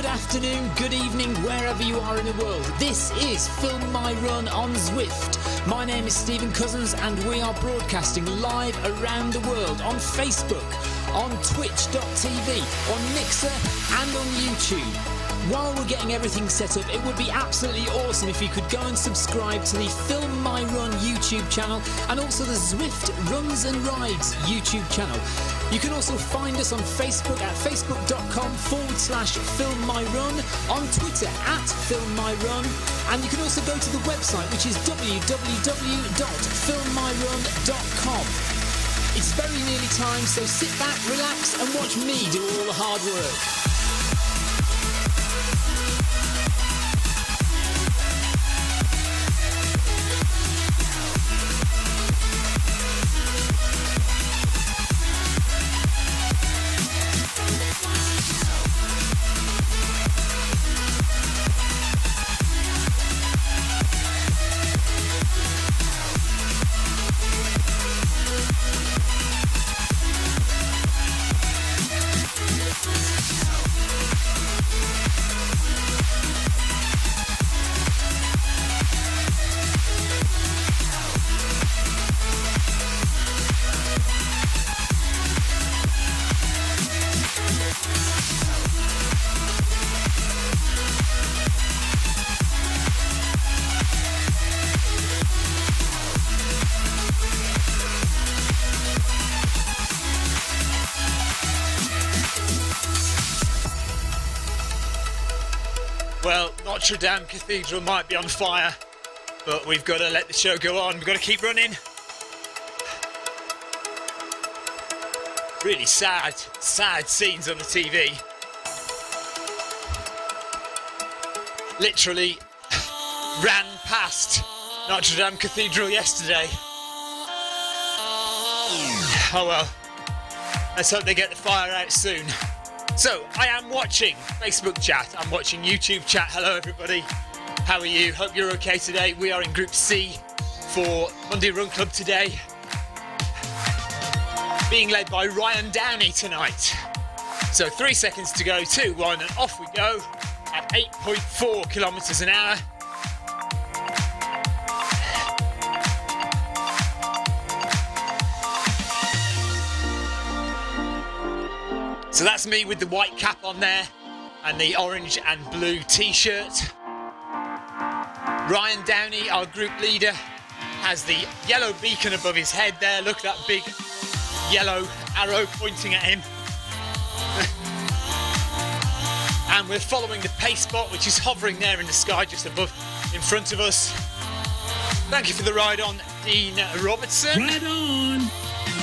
good afternoon, good evening, wherever you are in the world. This is Film My Run on Zwift. My name is Stephen Cousins and we are broadcasting live around the world on Facebook, on twitch.tv, on Mixer and on YouTube. While we're getting everything set up, it would be absolutely awesome if you could go and subscribe to the Film My Run YouTube channel and also the Zwift Runs and Rides YouTube channel. You can also find us on Facebook at facebook.com/FilmMyRun, on Twitter at FilmMyRun, and you can also go to the website, which is www.filmmyrun.com. It's very nearly time, so sit back, relax and watch me do all the hard work. Well, Notre Dame Cathedral might be on fire, but we've got to let the show go on. We've got to keep running. Really sad scenes on the TV. Literally ran past Notre Dame Cathedral yesterday. Oh well, let's hope they get the fire out soon. So, I am watching Facebook chat, I'm watching YouTube chat. Hello everybody, how are you? Hope you're okay today. We are in Group C for Monday Run Club today. Being led by Ryan Downey tonight. So 3 seconds to go, 2, 1 and off we go at 8.4 kilometers an hour. So that's me with the white cap on there and the orange and blue t-shirt. Ryan Downey, our group leader, has the yellow beacon above his head there. Look at that big yellow arrow pointing at him. And we're following the pace bot, which is hovering there in the sky just above, in front of us. Thank you for the ride on, Dean Robertson. Right on!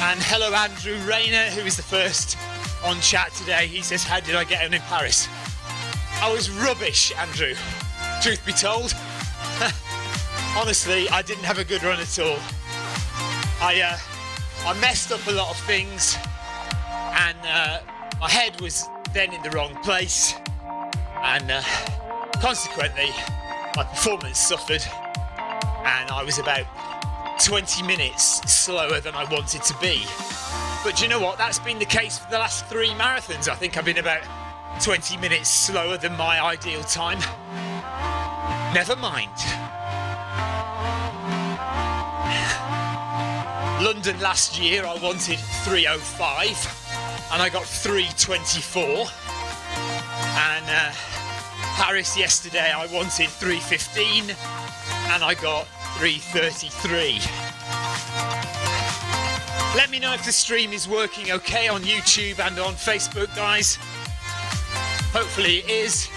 And hello Andrew Rayner, who is the first on chat today. He says, how did I get on in Paris? I was rubbish, Andrew, truth be told. Honestly, I didn't have a good run at all. I messed up a lot of things and my head was then in the wrong place and consequently my performance suffered and I was about 20 minutes slower than I wanted to be. But do you know what? That's been the case for the last 3 marathons. I think I've been about 20 minutes slower than my ideal time. Never mind. London last year I wanted 3:05 and I got 3:24. And Paris yesterday I wanted 3:15 and I got 3:33. Let me know if the stream is working okay on YouTube and on Facebook, guys. Hopefully it is.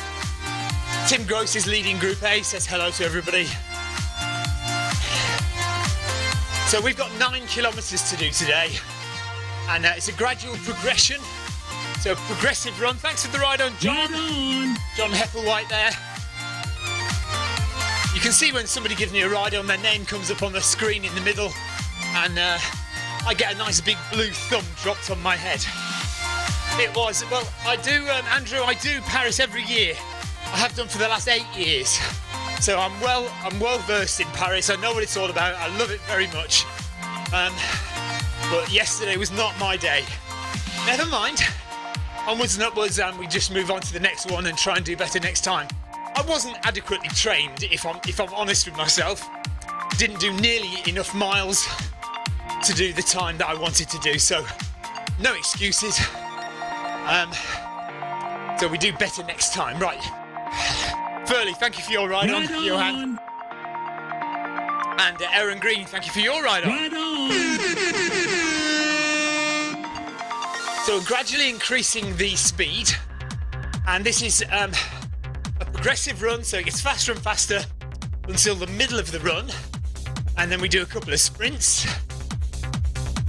Tim Gross is leading Group A, says hello to everybody. So we've got 9 kilometres to do today, and it's a gradual progression. So progressive run. Thanks for the ride on, John. Right on. John Hepplewhite there. You can see when somebody gives me a ride on, their name comes up on the screen in the middle, and I get a nice big blue thumb dropped on my head. It was, well, I do, Andrew, I do Paris every year. I have done for the last 8 years. So I'm well versed in Paris. I know what it's all about. I love it very much. But yesterday was not my day. Never mind. onwards and upwards, and we just move on to the next one and try and do better next time. I wasn't adequately trained, if I'm honest with myself. Didn't do nearly enough miles to do the time that I wanted to do, so no excuses. So we do better next time. Right. Furley, thank you for your ride on, Johan. And Aaron Green, thank you for your ride on. So gradually increasing the speed, and this is a progressive run, so it gets faster and faster until the middle of the run, and then we do a couple of sprints,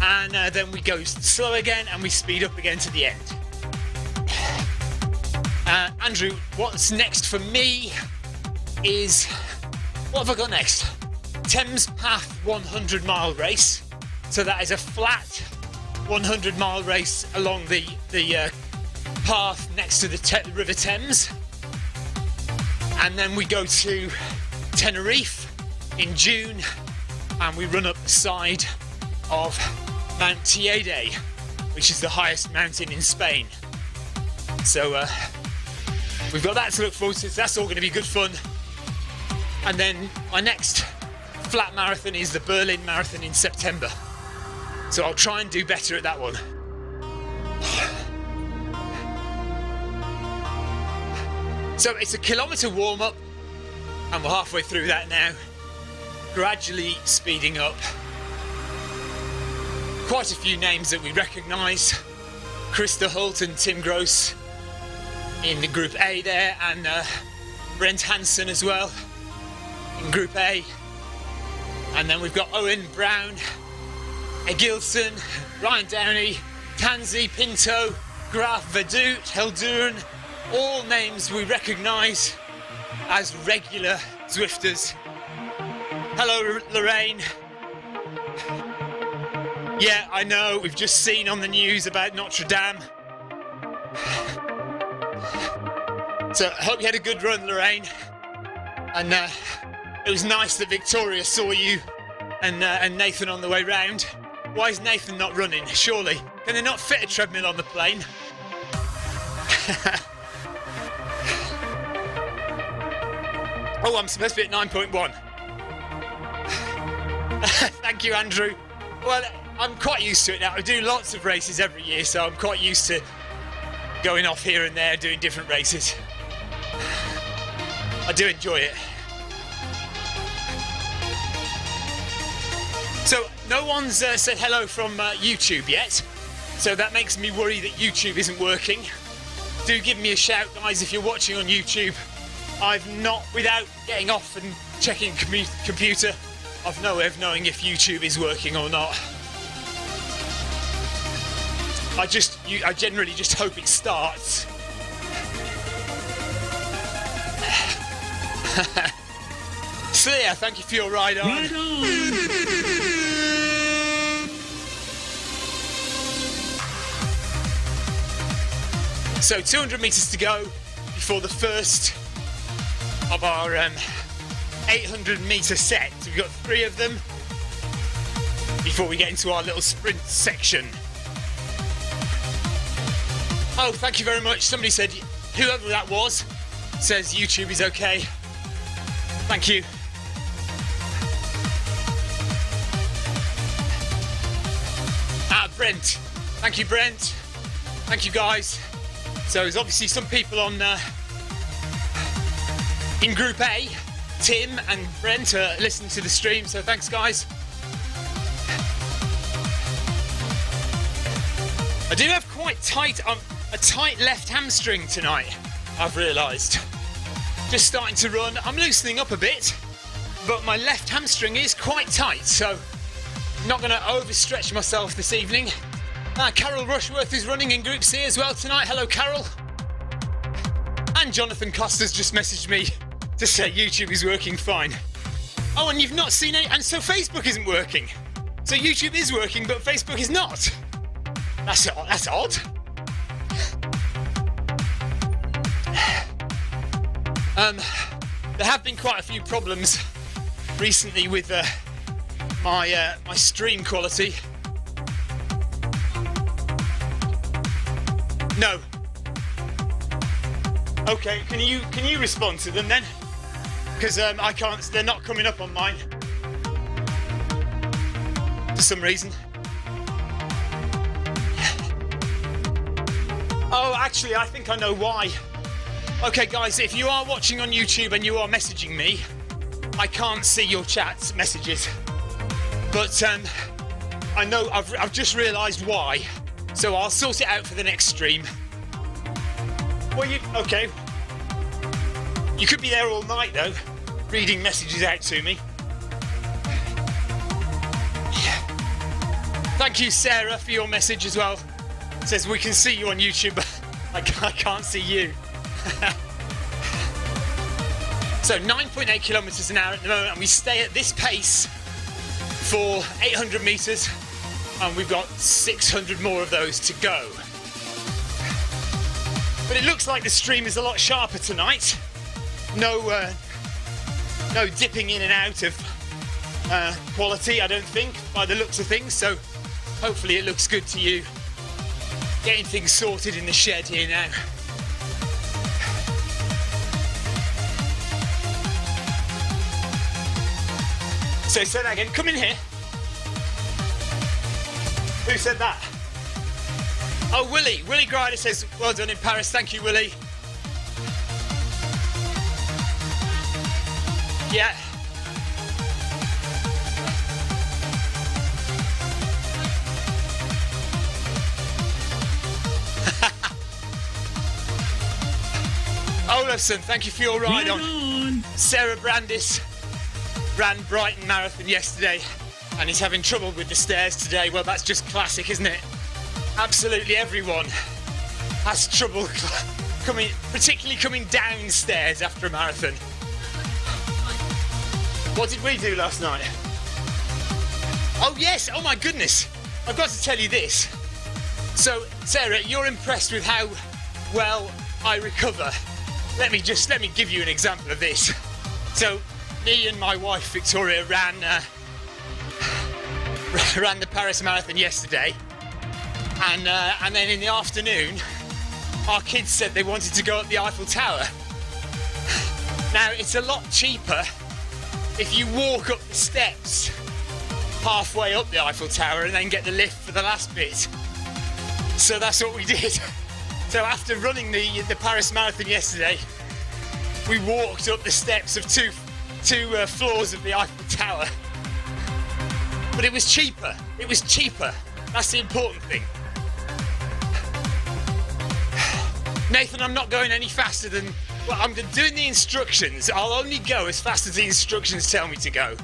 and then we go slow again and we speed up again to the end. Andrew, what's next for me is, what have I got next? Thames Path 100 mile race. So that is a flat 100 mile race along the path next to the River Thames. And then we go to Tenerife in June and we run up the side of Mount Teide, which is the highest mountain in Spain. So we've got that to look forward to, so that's all going to be good fun. And then my next flat marathon is the Berlin Marathon in September. So I'll try and do better at that one. So it's a kilometre warm-up, and we're halfway through that now. Gradually speeding up. Quite a few names that we recognise. Krista Holt and Tim Gross in the Group A there, and Brent Hansen as well in Group A. And then we've got Owen Brown, Egilson, Ryan Downey, Tansy, Pinto, Graf, Vedut, Helduren, all names we recognise as regular Zwifters. Hello, Lorraine. Yeah, I know, we've just seen on the news about Notre Dame. So I hope you had a good run, Lorraine. And it was nice that Victoria saw you and Nathan on the way round. Why is Nathan not running? Surely. Can they not fit a treadmill on the plane? Oh, I'm supposed to be at 9.1. Thank you, Andrew. Well, I'm quite used to it now. I do lots of races every year, so I'm quite used to going off here and there, doing different races. I do enjoy it. So, no one's said hello from YouTube yet, so that makes me worry that YouTube isn't working. Do give me a shout, guys, if you're watching on YouTube. I've not, without getting off and checking computer, I've no way of knowing if YouTube is working or not. I generally just hope it starts. Slayer, thank you for your ride on. Ride on! So 200 metres to go before the first of our 800 metre set. So we've got 3 of them before we get into our little sprint section. Oh, thank you very much. Somebody said, whoever that was, says YouTube is okay. Thank you. Brent. Thank you, Brent. Thank you, guys. So there's obviously some people on in Group A. Tim and Brent are listening to the stream, so thanks, guys. I do have quite a tight left hamstring tonight, I've realised. Just starting to run. I'm loosening up a bit, but my left hamstring is quite tight, so I'm not going to overstretch myself this evening. Carol Rushworth is running in Group C as well tonight. Hello, Carol. And Jonathan Costa's just messaged me to say YouTube is working fine. Oh, and you've not seen it, and so Facebook isn't working. So YouTube is working, but Facebook is not. That's odd. There have been quite a few problems recently with my stream quality. No, Okay, can you respond to them then? Because I can't. They're not coming up on mine for some reason. Oh, actually, I think I know why. Okay, guys, if you are watching on YouTube and you are messaging me, I can't see your chat messages. But I know I've just realised why. So I'll sort it out for the next stream. Well, okay. You could be there all night though, reading messages out to me. Thank you, Sarah, for your message as well. It says we can see you on YouTube, but I can't see you. So 9.8 kilometres an hour at the moment, and we stay at this pace for 800 metres, and we've got 600 more of those to go. But it looks like the stream is a lot sharper tonight. No dipping in and out of quality, I don't think, by the looks of things. So hopefully it looks good to you. Getting things sorted in the shed here now. So say that again. Come in here. Who said that? Oh, Willie. Willie Grider says, well done in Paris. Thank you, Willie. Yeah. Olafson, thank you for your ride on. Sarah Brandis ran Brighton Marathon yesterday and is having trouble with the stairs today. Well, that's just classic, isn't it? Absolutely everyone has trouble particularly coming downstairs after a marathon. What did we do last night? Oh yes, oh my goodness. I've got to tell you this. So, Sarah, you're impressed with how well I recover. Let me give you an example of this. So, me and my wife Victoria ran the Paris Marathon yesterday, and then in the afternoon, our kids said they wanted to go up the Eiffel Tower. Now, it's a lot cheaper if you walk up the steps halfway up the Eiffel Tower and then get the lift for the last bit. So that's what we did. So after running the Paris Marathon yesterday, we walked up the steps of two floors of the Eiffel Tower. But it was cheaper. It was cheaper. That's the important thing. Nathan, I'm not going any faster than... Well, I'm doing the instructions. I'll only go as fast as the instructions tell me to go.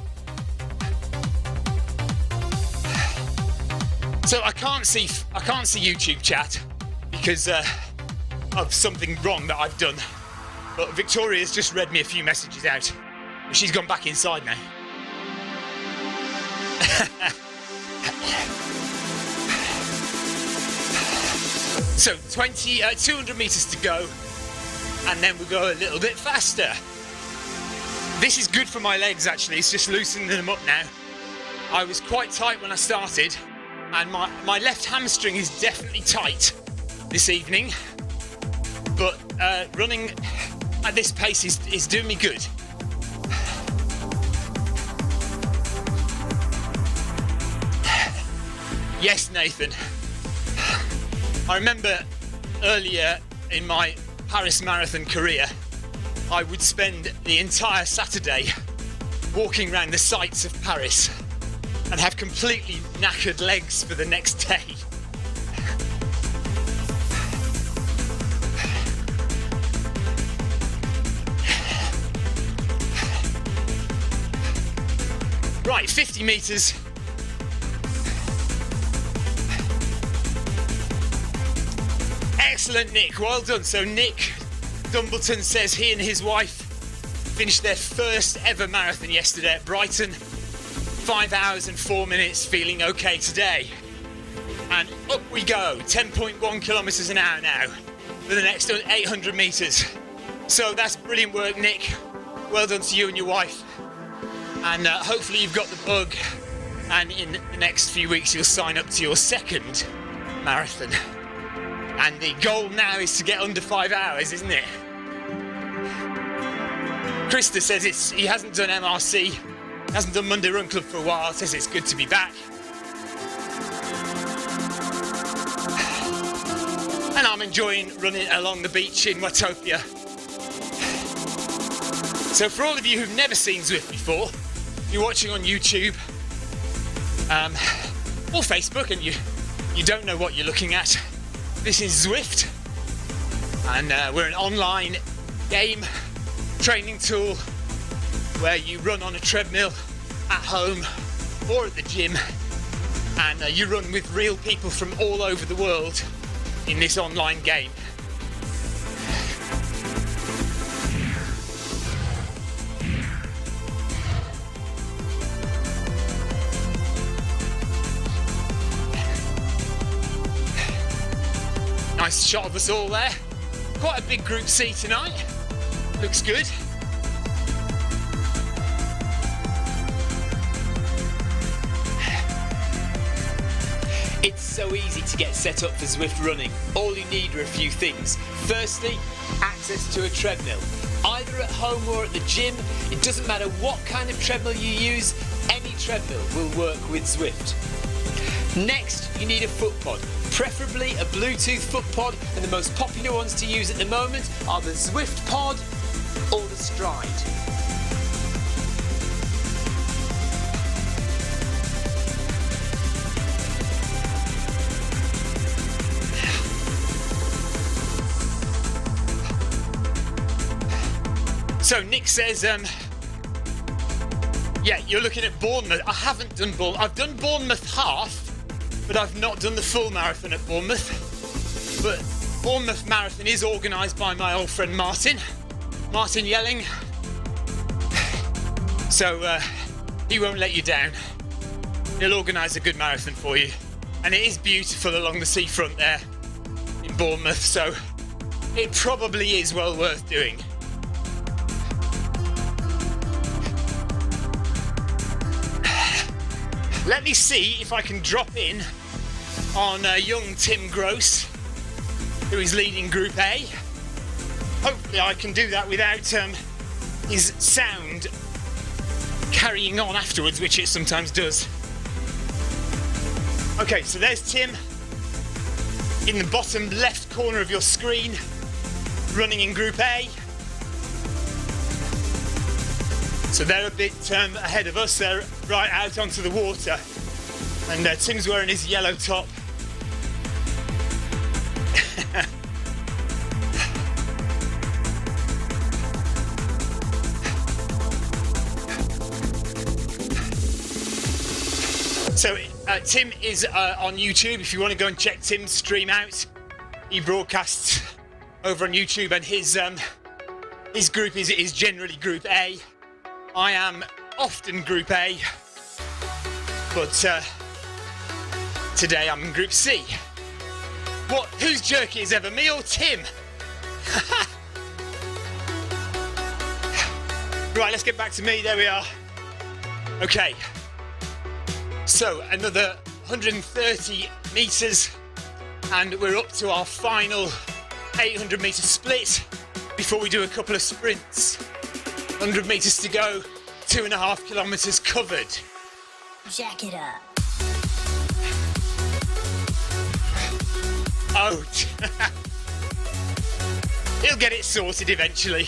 So I can't see YouTube chat because of something wrong that I've done. But Victoria's just read me a few messages out. She's gone back inside now. So 200 metres to go, and then we'll go a little bit faster. This is good for my legs actually, it's just loosening them up now. I was quite tight when I started, and my left hamstring is definitely tight this evening, but running at this pace is doing me good. Yes, Nathan. I remember earlier in my Paris Marathon career, I would spend the entire Saturday walking around the sights of Paris and have completely knackered legs for the next day. Right, 50 metres. Excellent, Nick. Well done. So Nick Dumbleton says he and his wife finished their first ever marathon yesterday at Brighton. 5 hours and 4 minutes, feeling okay today. And up we go, 10.1 kilometres an hour now for the next 800 metres. So that's brilliant work, Nick. Well done to you and your wife. And hopefully you've got the bug, and in the next few weeks you'll sign up to your second marathon. And the goal now is to get under 5 hours, isn't it? Krista says he hasn't done MRC, hasn't done Monday Run Club for a while, says it's good to be back. And I'm enjoying running along the beach in Watopia. So for all of you who've never seen Zwift before, you're watching on YouTube or Facebook and you don't know what you're looking at, this is Zwift, and we're an online game training tool where you run on a treadmill at home or at the gym, and you run with real people from all over the world in this online game. Nice shot of us all there. Quite a big group C tonight. Looks good. It's so easy to get set up for Zwift running. All you need are a few things. Firstly, access to a treadmill. Either at home or at the gym, it doesn't matter what kind of treadmill you use, any treadmill will work with Zwift. Next, you need a foot pod, preferably a Bluetooth foot pod, and the most popular ones to use at the moment are the Zwift Pod or the Stride. So Nick says, yeah, you're looking at Bournemouth. I haven't done Bournemouth. I've done Bournemouth half, but I've not done the full marathon at Bournemouth. But Bournemouth Marathon is organised by my old friend Martin Yelling. So he won't let you down. He'll organise a good marathon for you. And it is beautiful along the seafront there in Bournemouth, so it probably is well worth doing. Let me see if I can drop in on young Tim Gross, who is leading Group A. Hopefully I can do that without his sound carrying on afterwards, which it sometimes does. Okay, so there's Tim in the bottom left corner of your screen, running in Group A. So they're a bit ahead of us, they're right out onto the water. And Tim's wearing his yellow top. So Tim is on YouTube, if you want to go and check Tim's stream out. He broadcasts over on YouTube, and his group is generally Group A. I am often Group A, but today I'm in Group C. What? Whose jerky is ever, me or Tim? Right, let's get back to me. There we are. Okay. So another 130 metres, and we're up to our final 800 metre split before we do a couple of sprints. 100 metres to go, 2.5 kilometres covered. Jack it up. Oh, he'll get it sorted eventually.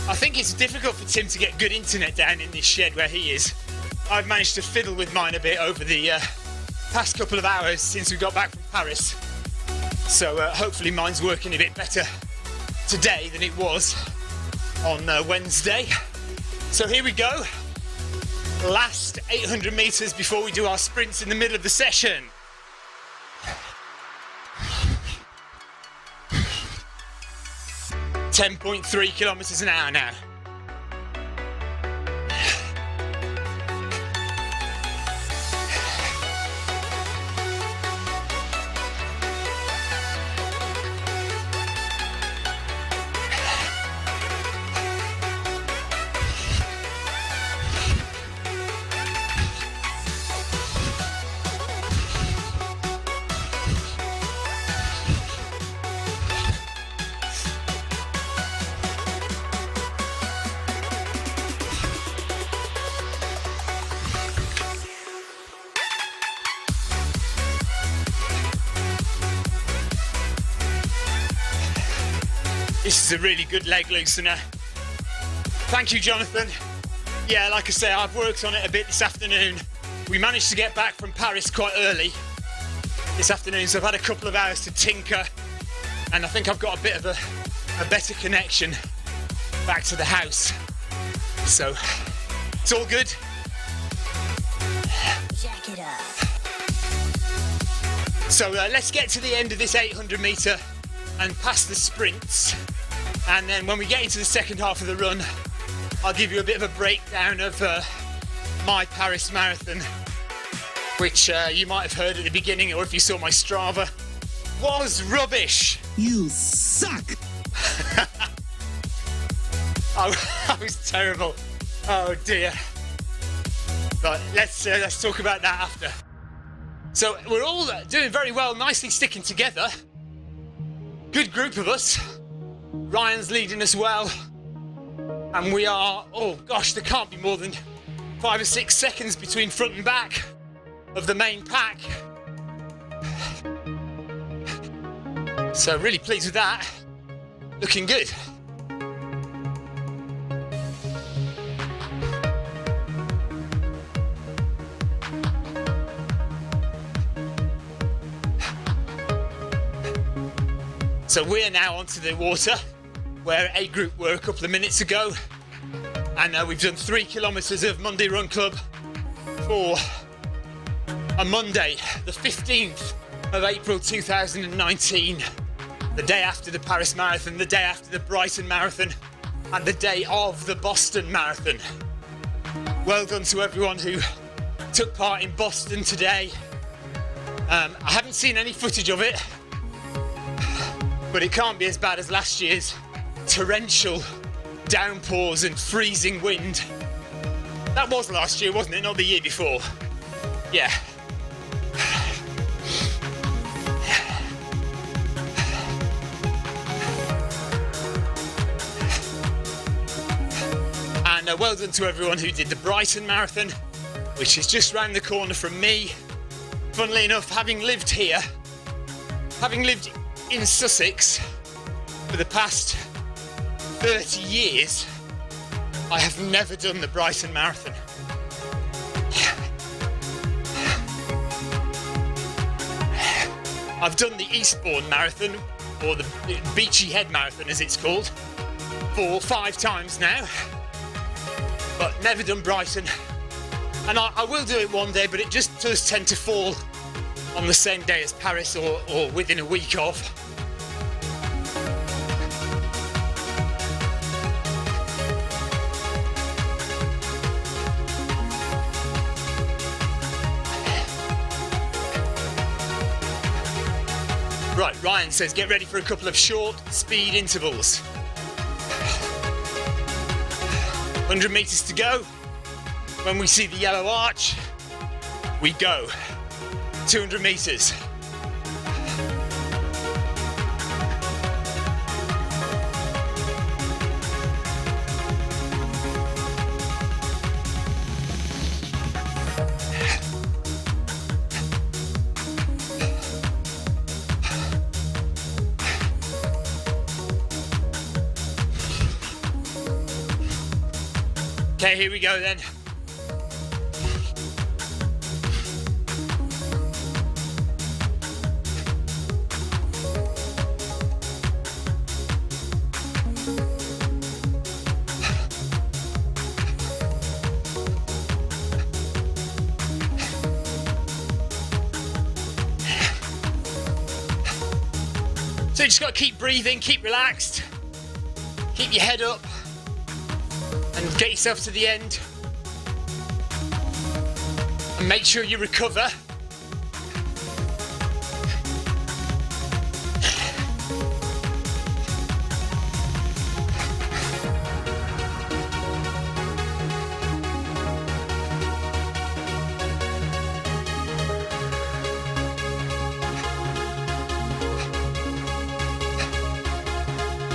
I think it's difficult for Tim to get good internet down in this shed where he is. I've managed to fiddle with mine a bit over the past couple of hours since we got back from Paris. So hopefully mine's working a bit better today than it was on Wednesday. So here we go. Last 800 metres before we do our sprints in the middle of the session. .3 kilometres an hour now. This is a really good leg loosener. Thank you, Jonathan. Yeah, like I say, I've worked on it a bit this afternoon. We managed to get back from Paris quite early this afternoon, so I've had a couple of hours to tinker, and I think I've got a bit of a better connection back to the house. So, it's all good. Jack it up. So let's get to the end of this 800 metre and past the sprints, and then when we get into the second half of the run, I'll give you a bit of a breakdown of my Paris Marathon, which you might have heard at the beginning, or if you saw my Strava, was rubbish. You suck! I was terrible. Oh dear. But let's talk about that after. So we're all doing very well, nicely sticking together. Good group of us. Ryan's leading us well. And we are, oh gosh, there can't be more than 5 or 6 seconds between front and back of the main pack. So really pleased with that. Looking good. So we're now onto the water, where A group were a couple of minutes ago, and we've done 3 kilometres of Monday Run Club for a Monday, the 15th of April 2019, the day after the Paris Marathon, the day after the Brighton Marathon, and the day of the Boston Marathon. Well done to everyone who took part in Boston today. I haven't seen any footage of it, but it can't be as bad as last year's torrential downpours and freezing wind. That was last year, wasn't it? Not the year before. Yeah. And well done to everyone who did the Brighton Marathon, which is just round the corner from me. Funnily enough, having lived here, having lived in Sussex for the past 30 years, I have never done the Brighton Marathon. I've done the Eastbourne Marathon, or the Beachy Head Marathon as it's called, 4 or 5 times now, but never done Brighton. And I will do it one day, but it just does tend to fall on the same day as Paris, or within a week of. Right, Ryan says get ready for a couple of short speed intervals. 100 metres to go. When we see the yellow arch, we go. 200 metres. Okay, here we go then. So you just got to keep breathing, keep relaxed, keep your head up, and get yourself to the end. And make sure you recover.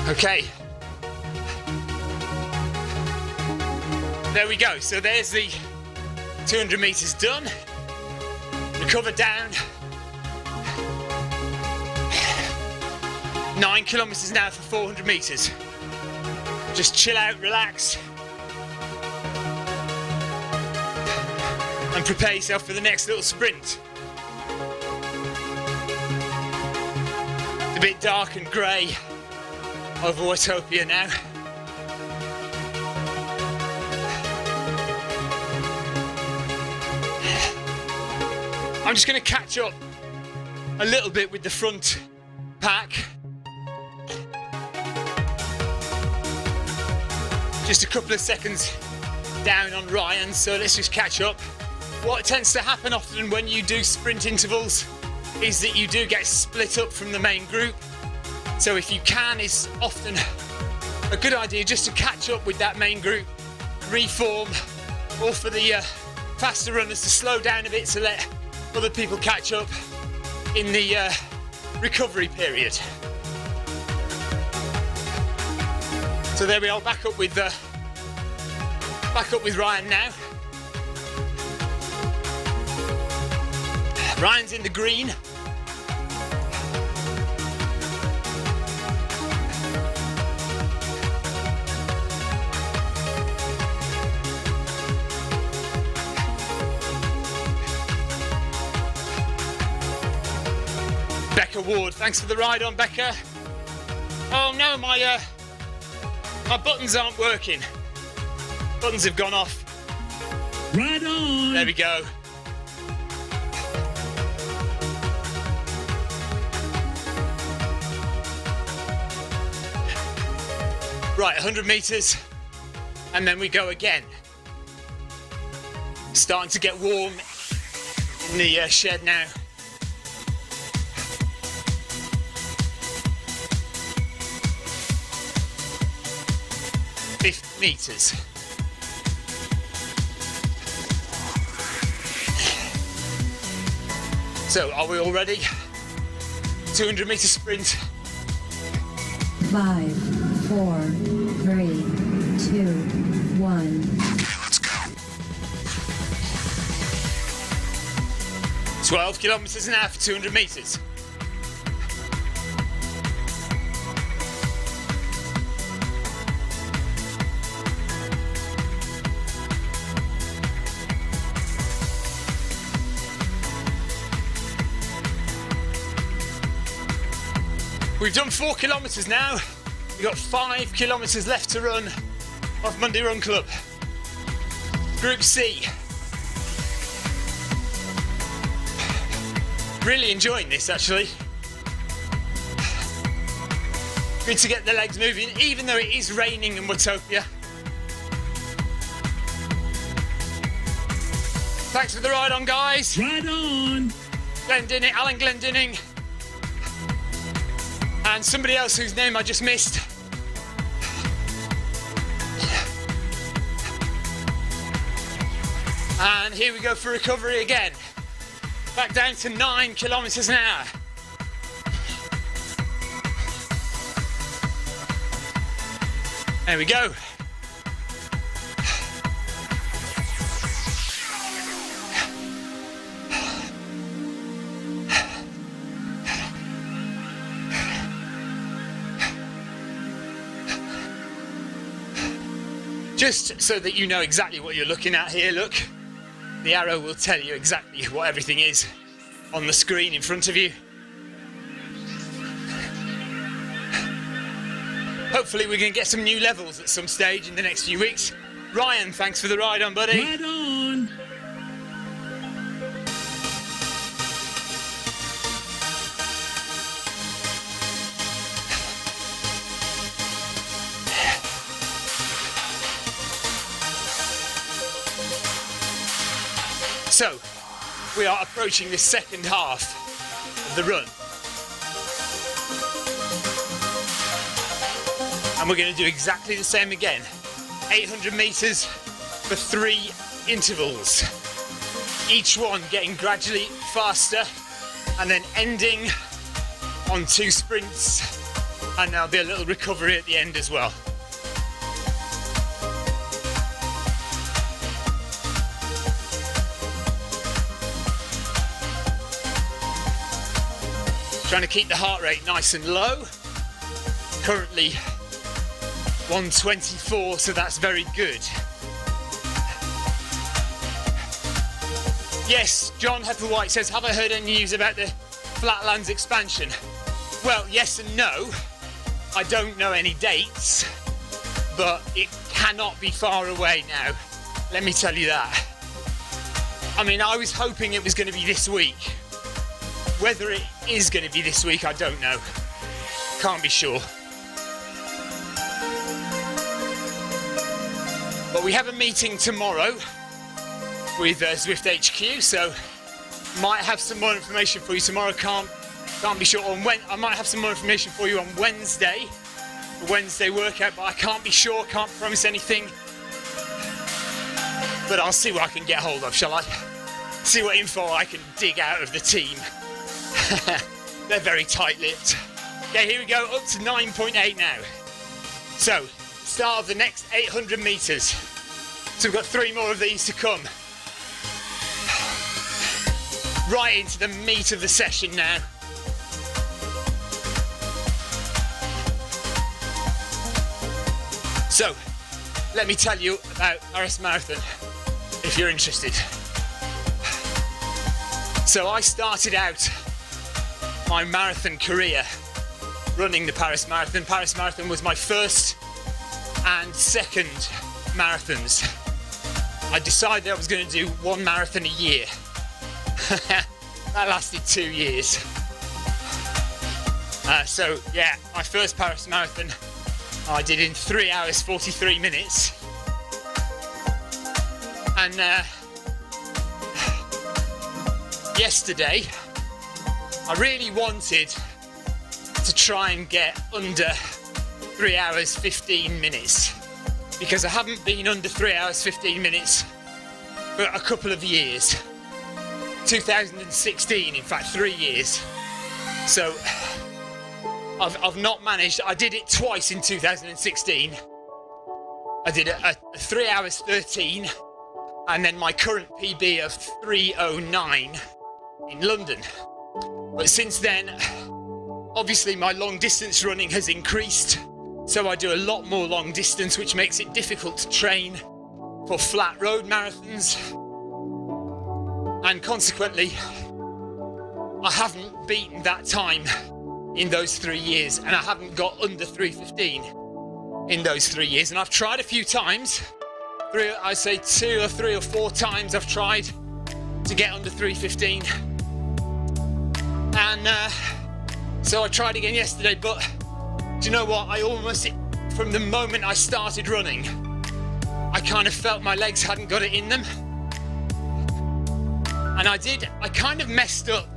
Okay. There we go. So there's the 200 meters done. Recover down. 9 kilometers now for 400 meters. Just chill out, relax, and prepare yourself for the next little sprint. It's a bit dark and grey over Watopia now. I'm just going to catch up a little bit with the front pack. Just a couple of seconds down on Ryan, so let's just catch up. What tends to happen often when you do sprint intervals is that you do get split up from the main group. So if you can, it's often a good idea just to catch up with that main group, reform, or for the faster runners to slow down a bit to let other people catch up in the recovery period. So there we are, back up with Ryan now. Ryan's in the green. Becca Ward, thanks for the ride on, Becca. Oh no, my buttons aren't working. Buttons have gone off. Right on. There we go. Right, 100 meters, and then we go again. Starting to get warm in the shed now. Meters. So, are we all ready? 200 meter sprint. 5, 4, 3, 2, 1. Let's go. 12 kilometers an hour for 200 meters. We've done 4 kilometres now. We've got 5 kilometres left to run off Monday Run Club. Group C. Really enjoying this actually. Good to get the legs moving, even though it is raining in Watopia. Thanks for the ride on, guys. Right on. Glendinning, Alan Glendinning. And somebody else whose name I just missed. And here we go for recovery again. Back down to 9 kilometres an hour. There we go. Just so that you know exactly what you're looking at here, look. The arrow will tell you exactly what everything is on the screen in front of you. Hopefully we're going to get some new levels at some stage in the next few weeks. Ryan, thanks for the ride on, buddy. Right on. So, we are approaching the second half of the run. And we're going to do exactly the same again. 800 metres for 3 intervals. Each one getting gradually faster and then ending on 2 sprints. And there'll be a little recovery at the end as well. Trying to keep the heart rate nice and low. currently 1:24, so that's very good. Yes, John Hepperwhite says, have I heard any news about the Flatlands expansion? Well, yes and no. I don't know any dates, but it cannot be far away now. Let me tell you that. I mean, I was hoping it was going to be this week. Whether it is going to be this week, I don't know. Can't be sure. But we have a meeting tomorrow with Zwift HQ, so might have some more information for you tomorrow. Can't be sure on when. I might have some more information for you on Wednesday, the Wednesday workout, but I can't be sure, can't promise anything. But I'll see what I can get hold of, shall I? See what info I can dig out of the team. They're very tight-lipped. Okay, here we go, up to 9.8 now. So, start of the next 800 metres. So we've got 3 more of these to come. Right into the meat of the session now. So, let me tell you about Paris Marathon, if you're interested. So I started out my marathon career running the Paris Marathon. Paris Marathon was my first and second marathons. I decided I was going to do 1 marathon a year. That lasted 2 years. So yeah, my first Paris Marathon I did in 3 hours 43 minutes. And yesterday I really wanted to try and get under 3 hours 15 minutes, because I haven't been under 3 hours 15 minutes for a couple of years. 2016, in fact, 3 years. So I've not managed. I did it twice in 2016. I did a 3 hours 13, and then my current PB of 3:09 in London. But since then, obviously my long distance running has increased, so I do a lot more long distance, which makes it difficult to train for flat road marathons, and consequently I haven't beaten that time in those 3 years, and I haven't got under 3:15 in those 3 years. And I've tried a few times, I'd say 2 or 3 or 4 times I've tried to get under 3:15, and so I tried again yesterday. But do you know what, I almost, from the moment I started running, I kind of felt my legs hadn't got it in them, and I kind of messed up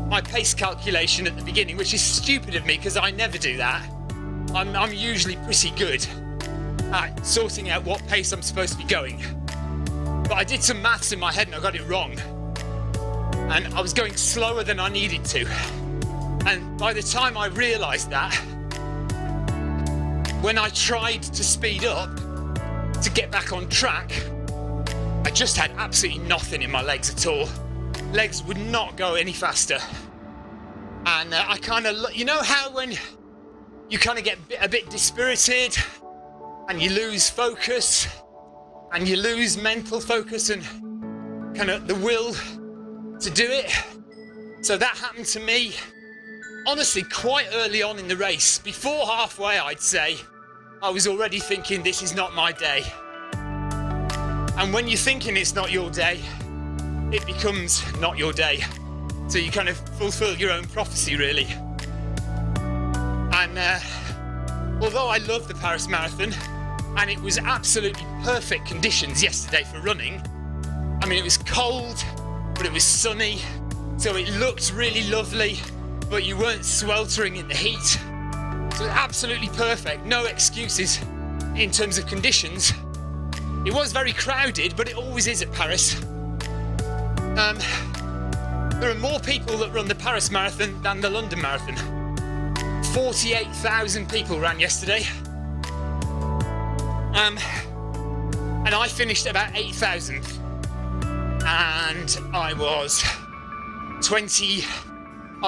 my pace calculation at the beginning, which is stupid of me because I never do that. I'm usually pretty good at sorting out what pace I'm supposed to be going. But I did some maths in my head and I got it wrong. And I was going slower than I needed to. And by the time I realised that, when I tried to speed up to get back on track, I just had absolutely nothing in my legs at all. Legs would not go any faster. And I kind of, you know how when you kind of get a bit dispirited and you lose focus and you lose mental focus and kind of the will to do it? So that happened to me, honestly, quite early on in the race. Before halfway, I'd say, I was already thinking, this is not my day. And when you're thinking it's not your day, it becomes not your day. So you kind of fulfill your own prophecy, really. And although I love the Paris Marathon, and it was absolutely perfect conditions yesterday for running. I mean, it was cold, but it was sunny, so it looked really lovely, but you weren't sweltering in the heat. So it was absolutely perfect, no excuses in terms of conditions. It was very crowded, but it always is at Paris. There are more people that run the Paris Marathon than the London Marathon. 48,000 people ran yesterday. And I finished about 8,000th. And I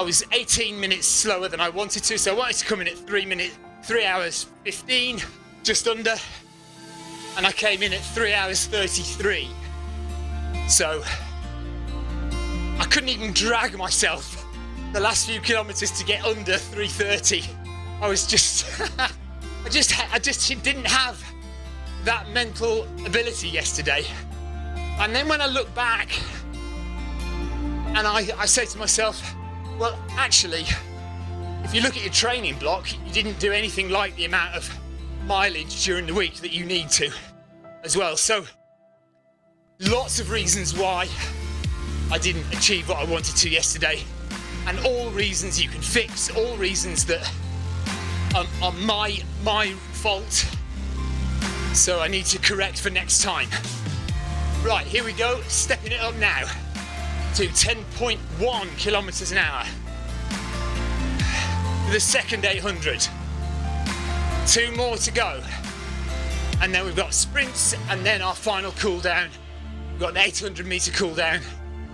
was 18 minutes slower than I wanted to. So I wanted to come in at 3 3 hours 15, just under, and I came in at 3 hours 33. So I couldn't even drag myself the last few kilometers to get under 3:30. I was just, I just didn't have that mental ability yesterday. And then when I look back and I say to myself, well, actually, if you look at your training block, you didn't do anything like the amount of mileage during the week that you need to as well. So lots of reasons why I didn't achieve what I wanted to yesterday, and all reasons you can fix, all reasons that are my fault. So I need to correct for next time. Right, here we go, stepping it up now to 10.1 kilometers an hour. The second 800. 2 more to go. And then we've got sprints and then our final cool down. We've got an 800 meter cool down.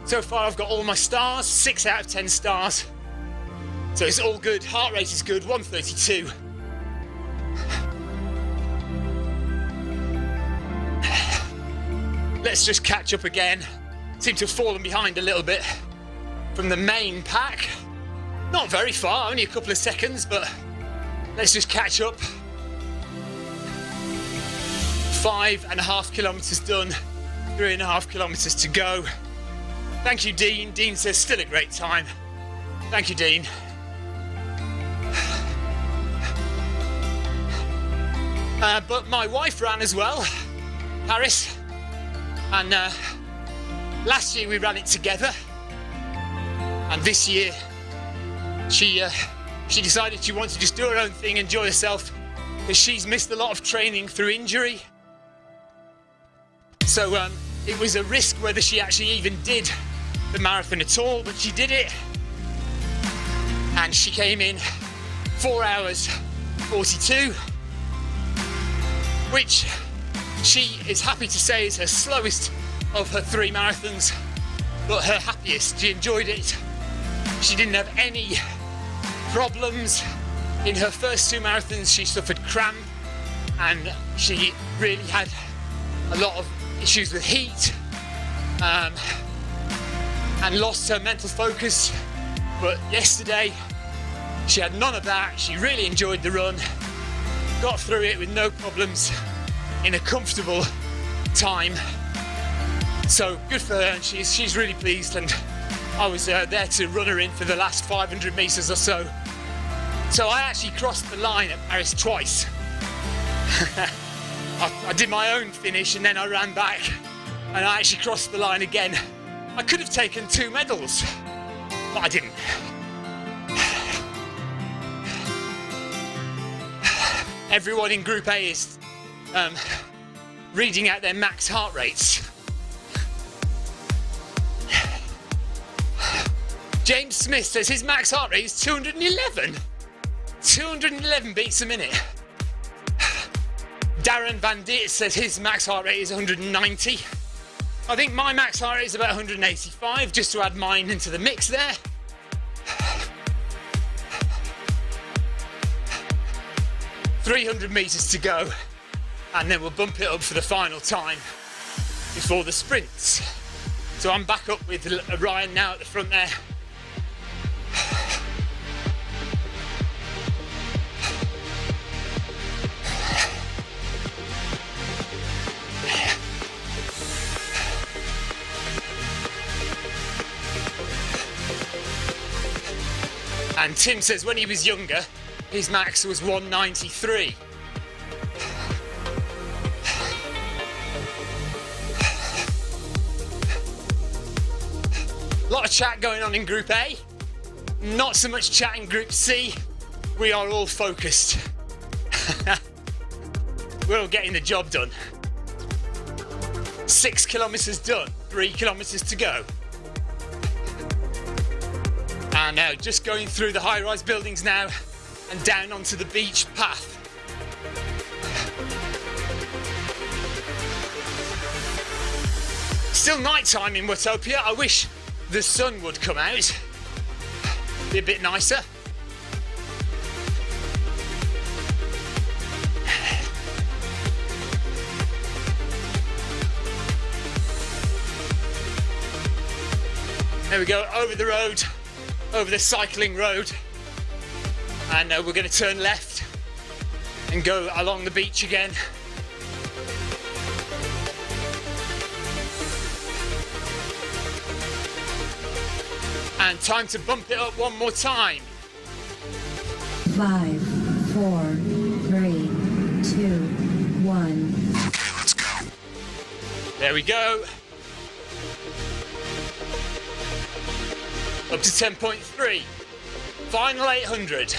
So far I've got all my stars, 6 out of 10 stars. So it's all good, heart rate is good, 132. Let's just catch up again. Seem to have fallen behind a little bit from the main pack. Not very far, only a couple of seconds, but let's just catch up. 5.5 kilometers done, 3.5 kilometers to go. Thank you, Dean. Dean says still a great time. Thank you, Dean. But my wife ran as well, Paris. And last year we ran it together, and this year she decided she wanted to just do her own thing, enjoy herself, because she's missed a lot of training through injury. So it was a risk whether she actually even did the marathon at all, but she did it, and she came in 4 hours 42, which she is happy to say is her slowest of her 3 marathons, but her happiest. She enjoyed it. She didn't have any problems. In her first 2 marathons, she suffered cramp, and she really had a lot of issues with heat, and lost her mental focus. But yesterday, she had none of that. She really enjoyed the run, got through it with no problems, in a comfortable time. So good for her, and she's really pleased, and I was there to run her in for the last 500 metres or so. So I actually crossed the line at Paris twice. I did my own finish and then I ran back, and I actually crossed the line again. I could have taken 2 medals, but I didn't. Everyone in Group A is reading out their max heart rates. James Smith says his max heart rate is 211. 211 beats a minute. Darren Van Dit says his max heart rate is 190. I think my max heart rate is about 185, just to add mine into the mix there. $300 meters to go, and then we'll bump it up for the final time before the sprints. So I'm back up with Ryan now at the front there. And Tim says when he was younger, his max was 193. A lot of chat going on in Group A, not so much chat in Group C. We are all focused. We're all getting the job done. 6 kilometers done, 3 kilometers to go. And now just going through the high-rise buildings now and down onto the beach path. Still night time in Watopia. I wish the sun would come out. Be a bit nicer. There we go, over the road, over the cycling road. And we're going to turn left and go along the beach again. And time to bump it up one more time. 5, 4, 3, 2, 1. Okay, let's go. There we go. Up to 10.3. Final 800.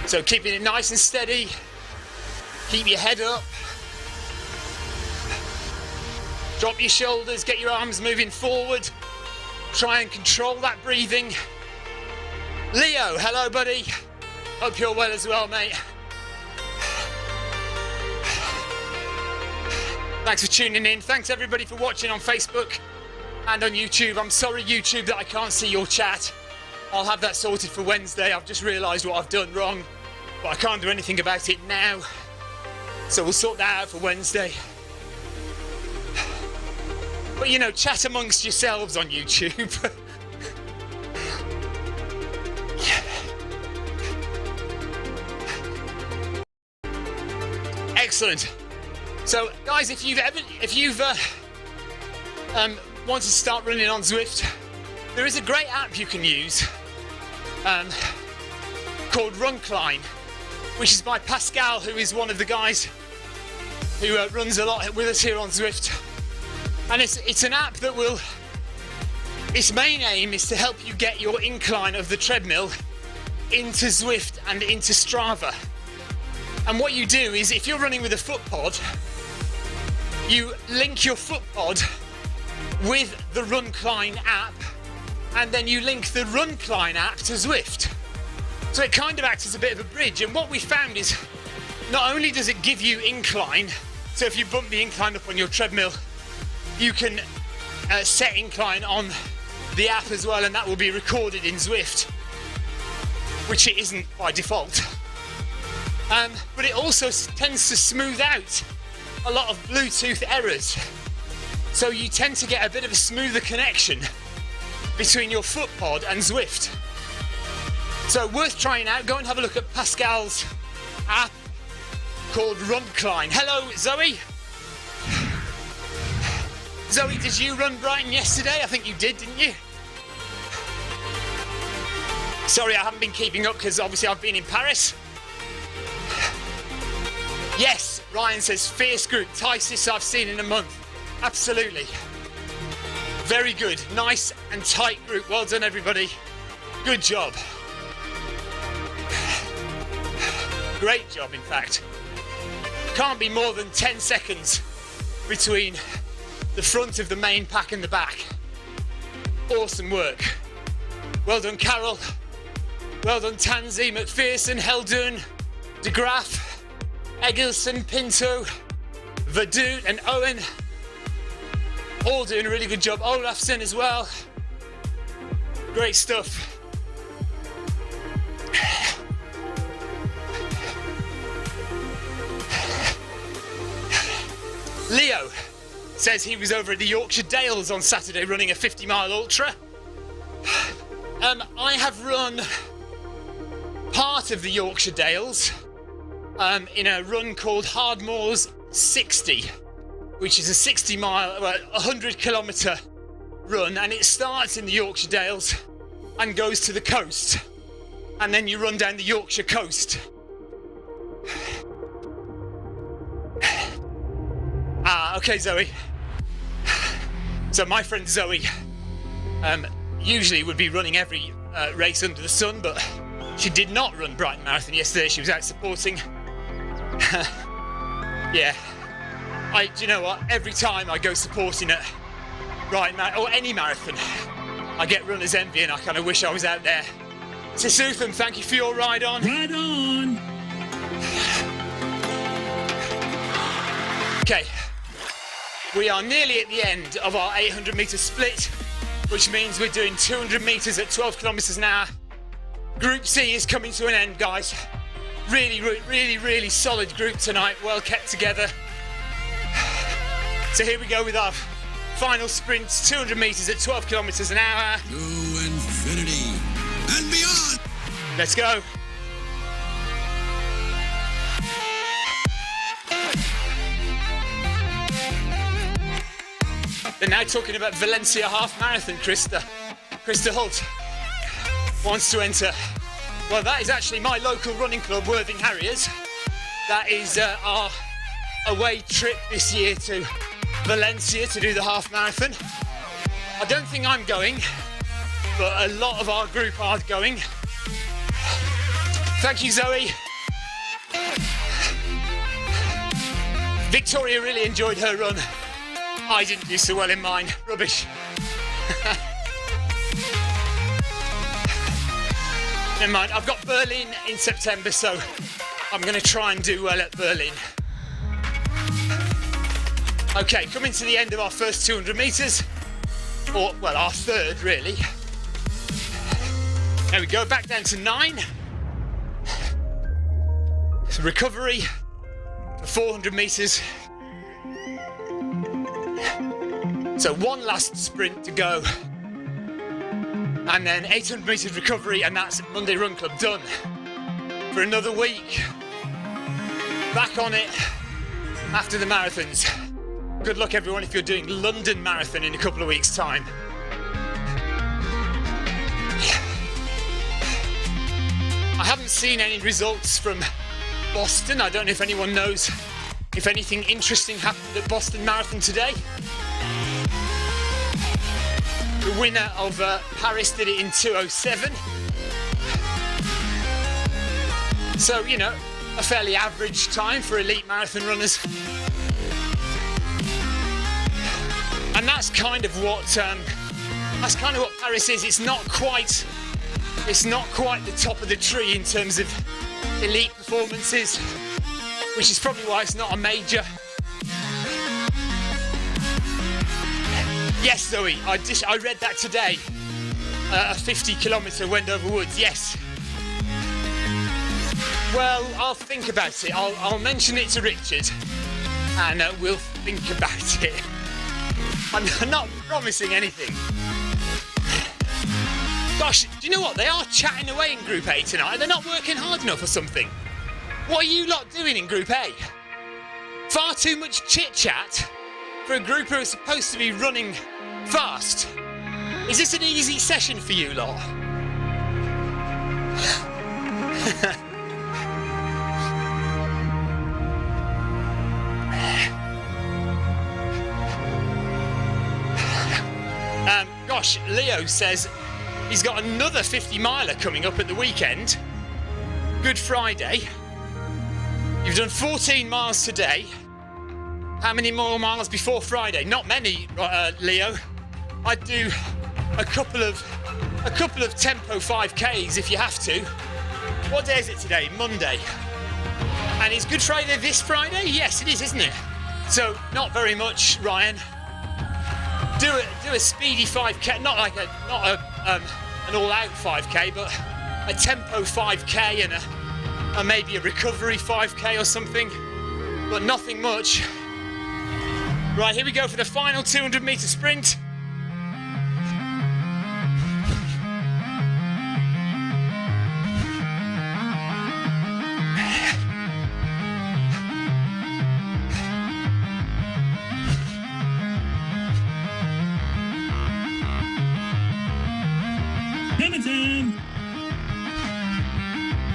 So keeping it nice and steady. Keep your head up. Drop your shoulders, get your arms moving forward. Try and control that breathing. Leo, hello buddy. Hope you're well as well, mate. Thanks for tuning in. Thanks everybody for watching on Facebook and on YouTube. I'm sorry, YouTube, that I can't see your chat. I'll have that sorted for Wednesday. I've just realised what I've done wrong, but I can't do anything about it now. So we'll sort that out for Wednesday. But you know, chat amongst yourselves on YouTube. Excellent. So, guys, if you've wanted to start running on Zwift, there is a great app you can use called Runcline, which is by Pascal, who is one of the guys who runs a lot with us here on Zwift. And it's an app that will, its main aim is to help you get your incline of the treadmill into Zwift and into Strava. And what you do is, if you're running with a foot pod, you link your foot pod with the Runcline app, and then you link the Runcline app to Zwift. So it kind of acts as a bit of a bridge. And what we found is, not only does it give you incline, so if you bump the incline up on your treadmill, you can set incline on the app as well, and that will be recorded in Zwift, which it isn't by default. But it also tends to smooth out a lot of Bluetooth errors. So you tend to get a bit of a smoother connection between your foot pod and Zwift. So worth trying out. Go and have a look at Pascal's app called Runcline. Hello, Zoe. Zoe, did you run Brighton yesterday? I think you did, didn't you? Sorry, I haven't been keeping up because obviously I've been in Paris. Yes, Ryan says, fierce group, tightest I've seen in a month. Absolutely. Very good, nice and tight group. Well done, everybody. Good job. Great job, in fact. Can't be more than 10 seconds between the front of the main pack and the back. Awesome work. Well done, Carol. Well done, Tansy, McPherson, Heldon, De Graaf, Eggleston, Pinto, Vadut and Owen. All doing a really good job. Olafson as well. Great stuff. Leo says he was over at the Yorkshire Dales on Saturday running a 50-mile ultra. I have run part of the Yorkshire Dales in a run called Hardmoors 60, which is a 60-mile, 100-kilometre run, and it starts in the Yorkshire Dales and goes to the coast, and then you run down the Yorkshire coast. Okay, Zoe. So my friend Zoe usually would be running every race under the sun, but she did not run Brighton Marathon yesterday. She was out supporting. Yeah. Do you know what? Every time I go supporting at Brighton Marathon, or any marathon, I get runner's envy and I kind of wish I was out there. Sisutham, thank you for your ride on. Ride on! Okay. We are nearly at the end of our 800-metre split, which means we're doing 200 metres at 12 kilometres an hour. Group C is coming to an end, guys. Really solid group tonight, well kept together. So here we go with our final sprint, 200 metres at 12 kilometres an hour. To infinity and beyond. Let's go. They're now talking about Valencia half marathon. Krista Holt wants to enter. Well, that is actually my local running club, Worthing Harriers. That is our away trip this year to Valencia to do the half marathon. I don't think I'm going, but a lot of our group are going. Thank you, Zoe. Victoria really enjoyed her run. I didn't do so well in mine. Rubbish. Never mind, I've got Berlin in September, so I'm going to try and do well at Berlin. Okay, coming to the end of our first 200 metres, or, well, our third, really. There we go, back down to 9. So recovery for 400 metres. So one last sprint to go. And then 800 metres recovery, and that's Monday Run Club done. For another week. Back on it after the marathons. Good luck, everyone, if you're doing London Marathon in a couple of weeks' time. I haven't seen any results from Boston. I don't know if anyone knows if anything interesting happened at Boston Marathon today. The winner of Paris did it in 2:07. So, you know, a fairly average time for elite marathon runners. And that's kind of what Paris is. It's not quite the top of the tree in terms of elite performances, which is probably why it's not a major. Yes, Zoe, I read that today. A 50-kilometre Wendover Woods, yes. Well, I'll think about it. I'll mention it to Richard, and we'll think about it. I'm not promising anything. Gosh, do you know what? They are chatting away in Group A tonight. They're not working hard enough or something. What are you lot doing in Group A? Far too much chit-chat for a group who are supposed to be running fast. Is this an easy session for you lot? Gosh, Leo says he's got another 50-miler coming up at the weekend. Good Friday. You've done 14 miles today. How many more miles before Friday? Not many, Leo. I'd do a couple of tempo 5Ks if you have to. What day is it today? Monday. And is Good Friday this Friday? Yes, it is, isn't it? So not very much, Ryan. Do a speedy 5K, not an all-out 5K, but a tempo 5K and maybe a recovery 5K or something, but nothing much. Right, here we go for the final 200-metre sprint.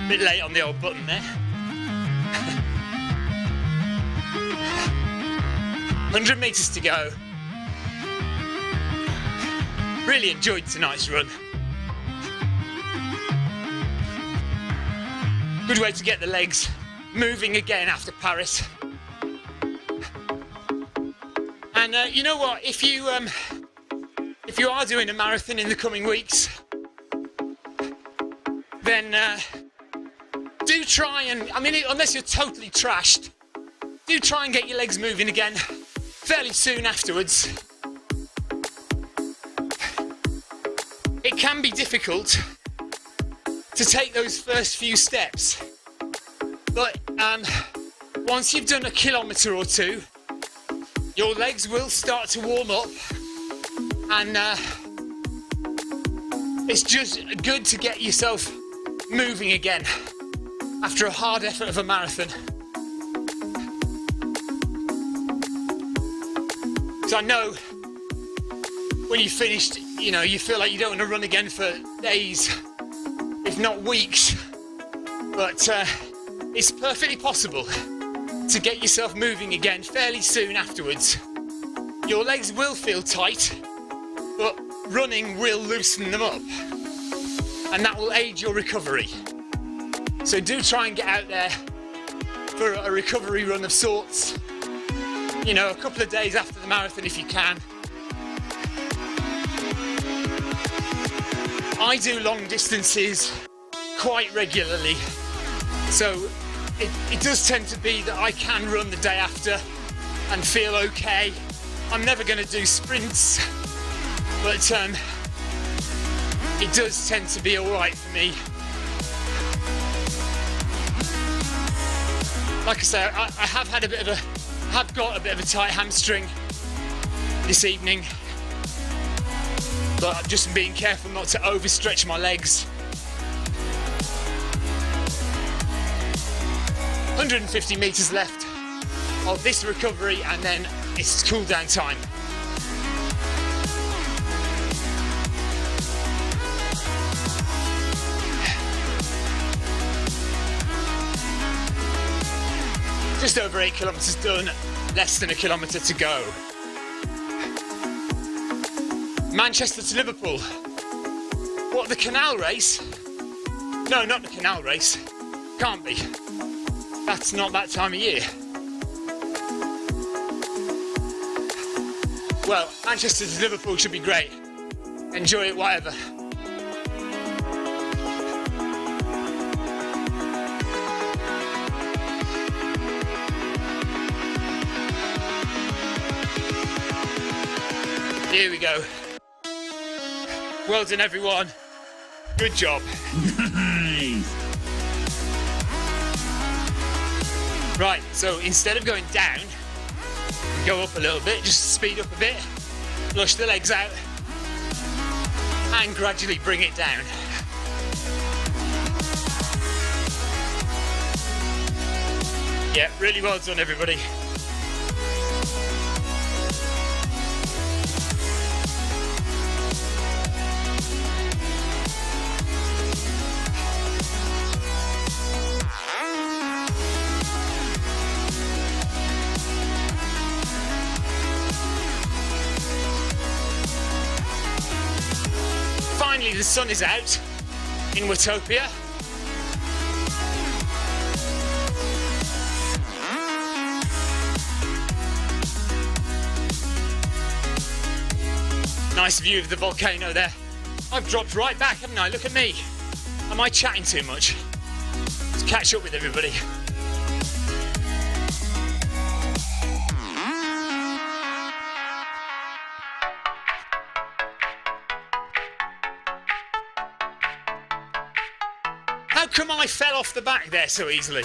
Bit late on the old button there. 100 metres to go. Really enjoyed tonight's run. Good way to get the legs moving again after Paris. And you know what? If you are doing a marathon in the coming weeks, then do try and, I mean, unless you're totally trashed, do try and get your legs moving again fairly soon afterwards. It can be difficult to take those first few steps, but once you've done a kilometre or two, your legs will start to warm up, and it's just good to get yourself moving again after a hard effort of a marathon. Because I know when you finished, you know, you feel like you don't want to run again for days, if not weeks, but it's perfectly possible to get yourself moving again fairly soon afterwards. Your legs will feel tight, but running will loosen them up, and that will aid your recovery. So do try and get out there for a recovery run of sorts, you know, a couple of days after the marathon if you can. I do long distances quite regularly, so it does tend to be that I can run the day after and feel okay. I'm never going to do sprints, but it does tend to be alright for me. Like I say, I have got a bit of a tight hamstring this evening, but I'm just being careful not to overstretch my legs. 150 metres left of this recovery, and then it's cool down time. Just over 8 kilometres done, less than a kilometre to go. Manchester to Liverpool. What, the canal race? No, not the canal race. Can't be. That's not that time of year. Well, Manchester to Liverpool should be great. Enjoy it, whatever. Here we go. Well done, everyone. Good job. Nice. Right, so instead of going down, go up a little bit, just speed up a bit, flush the legs out, and gradually bring it down. Yeah, really well done, everybody. Finally, the sun is out in Watopia. Nice view of the volcano there. I've dropped right back, haven't I? Look at me. Am I chatting too much? Let's catch up with everybody. How come I fell off the back there so easily?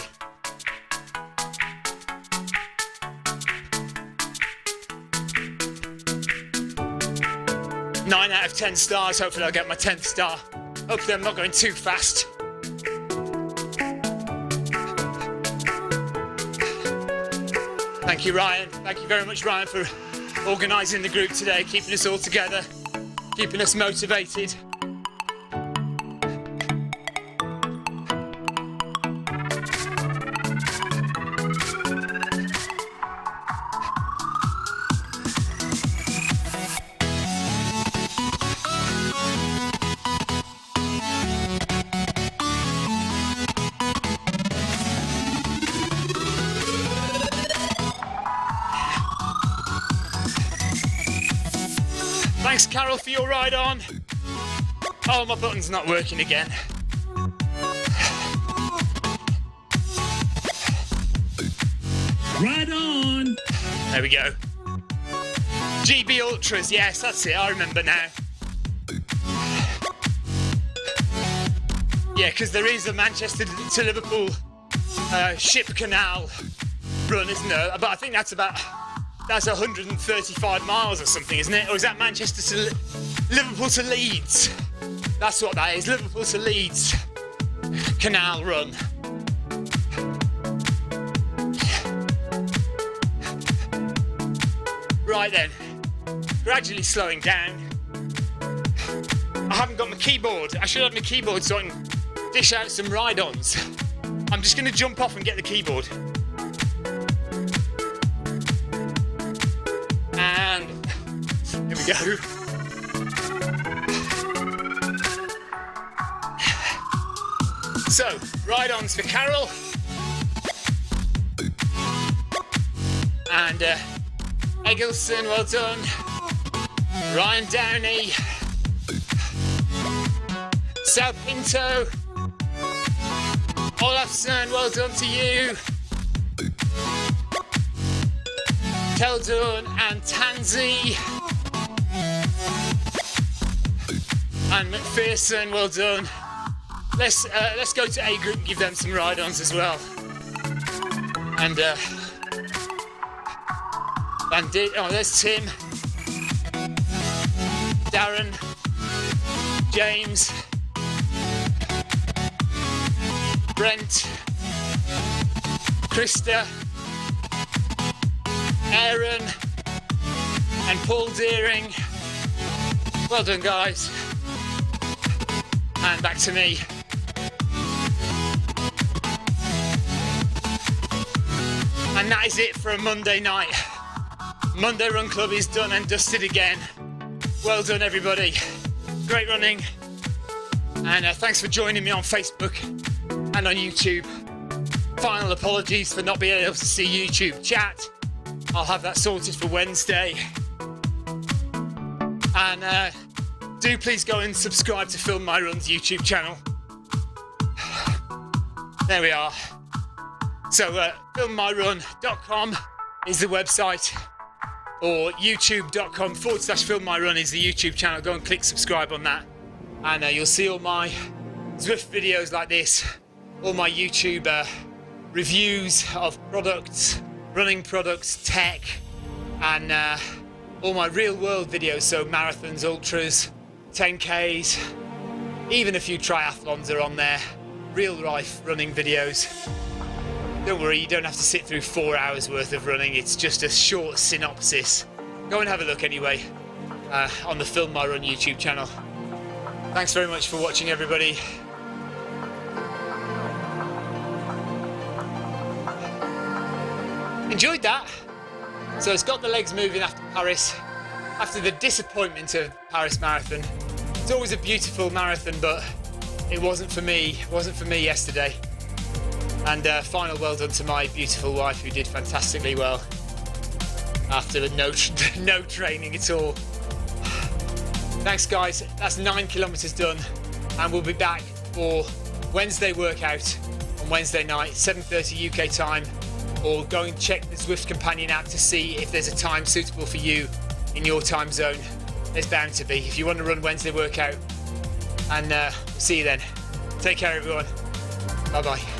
Nine out of 10 stars. Hopefully I'll get my 10th star. Hopefully I'm not going too fast. Thank you, Ryan. Thank you very much, Ryan, for organising the group today, keeping us all together, keeping us motivated. Thanks, Carol, for your ride on. Oh, my button's not working again. Right on. There we go. GB Ultras, yes, that's it, I remember now. Yeah, because there is a Manchester to Liverpool ship canal run, isn't there? But I think that's about that's 135 miles or something, isn't it? Or is that Manchester to Liverpool to Leeds? That's what that is, Liverpool to Leeds canal run. Right then, gradually slowing down. I haven't got my keyboard. I should have my keyboard so I can dish out some ride-ons. I'm just going to jump off and get the keyboard. And here we go. So, ride-ons for Carol. And Eggleston, well done. Ryan Downey. Sal Pinto. Olafsson, well done to you. Keldon and Tansy. And McPherson, well done. Let's go to A group and give them some ride-ons as well. And there's Tim, Darren, James, Brent, Krista, Aaron, and Paul Deering. Well done, guys. And back to me. And that is it for a Monday night. Monday Run Club is done and dusted again. Well done, everybody. Great running. And thanks for joining me on Facebook and on YouTube. Final apologies for not being able to see YouTube chat. I'll have that sorted for Wednesday. And do please go and subscribe to Film My Run's YouTube channel. There we are. So filmmyrun.com is the website, or youtube.com/filmmyrun is the YouTube channel. Go and click subscribe on that, and you'll see all my Zwift videos like this, all my YouTube reviews of products, running products, tech, and all my real world videos, so marathons, ultras, 10Ks, even a few triathlons are on there, real life running videos. Don't worry, you don't have to sit through 4 hours worth of running, it's just a short synopsis. Go and have a look anyway on the Film My Run YouTube channel. Thanks very much for watching, everybody. Enjoyed that. So it's got the legs moving after Paris, after the disappointment of Paris Marathon. It's always a beautiful marathon, but it wasn't for me. It wasn't for me yesterday. And final well done to my beautiful wife, who did fantastically well after no training at all. Thanks, guys. That's 9 kilometers done, and we'll be back for Wednesday workout on Wednesday night, 7:30 UK time. Or go and check the Zwift companion app to see if there's a time suitable for you in your time zone. There's bound to be if you want to run Wednesday workout. And we'll see you then. Take care, everyone. Bye bye.